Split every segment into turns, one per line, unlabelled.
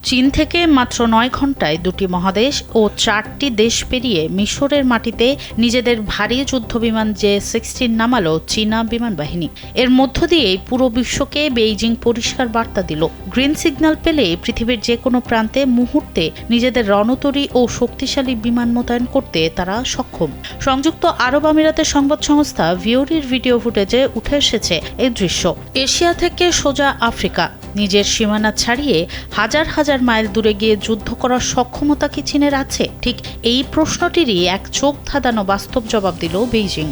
চীন থেকে মাত্র 9 ঘণ্টায় দুটি মহাদেশ ও 4টি দেশ পেরিয়ে মিশরের মাটিতে নিজেদের ভারী যুদ্ধবিমান J-16 নামালো চীনা বিমান বাহিনী। এর মধ্য দিয়েই পুরো বিশ্বকে বেইজিং পরিষ্কার বার্তা দিল, গ্রিন সিগন্যাল পেলে পৃথিবীর যে কোনো প্রান্তে মুহূর্তে নিজেদের রণতরী ও শক্তিশালী বিমান মোতায়েন করতে তারা সক্ষম। সংযুক্ত আরব আমিরাতের সংবাদ সংস্থা ভিওরির ভিডিও ফুটেজে উঠে এসেছে এই দৃশ্য। এশিয়া থেকে সোজা আফ্রিকা, নিজের সীমানা ছাড়িয়ে হাজার হাজার মাইল দূরে গিয়ে যুদ্ধ করার সক্ষমতা কি চীনের আছে? ঠিক এই প্রশ্নটিরই এক চোখ ধাঁধানো বাস্তব জবাব দিল বেইজিং।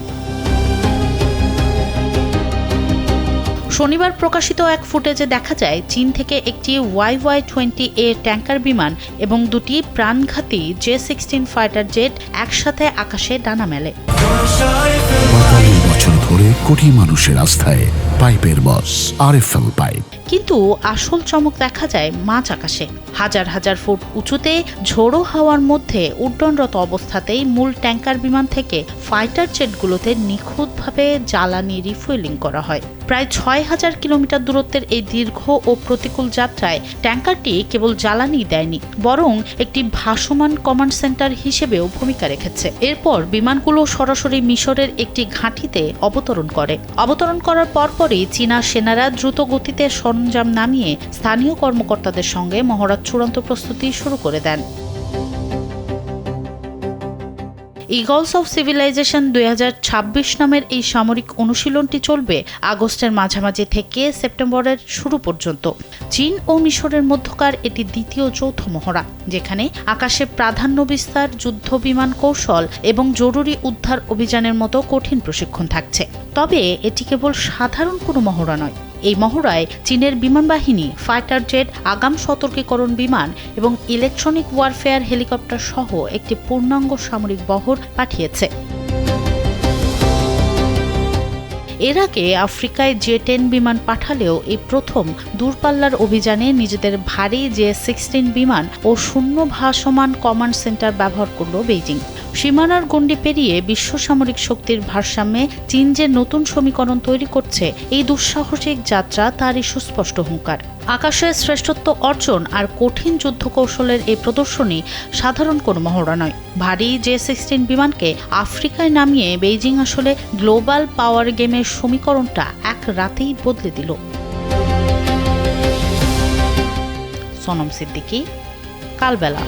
শনিবার প্রকাশিত এক ফুটেজে দেখা যায় চীন থেকে একটি YY-20A ট্যাঙ্কার বিমান এবং দুটি প্রাণঘাতী J-16 ফাইটার জেট একসাথে আকাশে ডানা মেলে।
45 বছর ধরে কোটি মানুষের আস্থায় পাইপের বস RFL পাইপ।
কিন্তু আসল চমক দেখা যায় মাঝ আকাশে। হাজার হাজার ফুট উঁচুতে ঝোড়ো হাওয়ার মধ্যে উড্ডয়নরত অবস্থাতেই মূল ট্যাঙ্কার বিমান থেকে ফাইটার জেটগুলোতে নিখুঁতভাবে জ্বালানি রিফুয়েলিং করা হয়। প্রায় 6000 কিলোমিটার দূরত্বের এই দীর্ঘ ও প্রতিকূল যাত্রায় ট্যাঙ্কারটি কেবল জ্বালানি দেয়নি, বরং একটি ভাসমান কমান্ড সেন্টার হিসেবেও ভূমিকা রেখেছে। এরপর বিমানগুলো সরাসরি মিশরের একটি ঘাঁটিতে অবতরণ করে। অবতরণ করার পরপরই চীনা সেনারা দ্রুত গতিতে সরঞ্জাম নামিয়ে স্থানীয় কর্মকর্তাদের সঙ্গে মহড়ার চূড়ান্ত প্রস্তুতি শুরু করে দেন। ইগলস অফ সিভিলাইজেশন 2026 নামের এই সামরিক অনুশীলনটি চলবে আগস্টের মাঝামাঝি থেকে সেপ্টেম্বরের শুরু পর্যন্ত। চীন ও মিশরের মধ্যকার এটি দ্বিতীয় যৌথ মহড়া, যেখানে আকাশে প্রাধান্য বিস্তার, যুদ্ধ বিমান কৌশল এবং জরুরি উদ্ধার অভিযানের মতো কঠিন প্রশিক্ষণ থাকছে। তবে এটি কেবল সাধারণ কোনো মহড়া নয়। এই মহড়ায় চীনের বিমান বাহিনী ফাইটার জেট, আগাম সতর্কীকরণ বিমান এবং ইলেকট্রনিক ওয়ারফেয়ার হেলিকপ্টার সহ একটি পূর্ণাঙ্গ সামরিক বহর পাঠিয়েছে। এর আগে আফ্রিকায় J-10 বিমান পাঠালেও এই প্রথম দূরপাল্লার অভিযানে নিজেদের ভারী J-16 বিমান ও শূন্য ভাসমান কমান্ড সেন্টার ব্যবহার করল বেইজিং। সীমানার গণ্ডি পেরিয়ে বিশ্ব সামরিক শক্তির ভারসাম্যে চীন যে নতুন সমীকরণ তৈরি করছে, এই দুঃসাহসিক যাত্রা তারই সুস্পষ্ট হুঙ্কার। আকাশের শ্রেষ্ঠত্ব অর্জন আর কঠিন যুদ্ধ কৌশলের এই প্রদর্শনী সাধারণ কোনো মহড়া নয়। ভারী J-16 বিমানকে আফ্রিকায় নামিয়ে বেইজিং আসলে গ্লোবাল পাওয়ার গেমের সমীকরণটা এক রাতেই বদলে দিল। সোনম সিদ্দিকী, কালবেলা।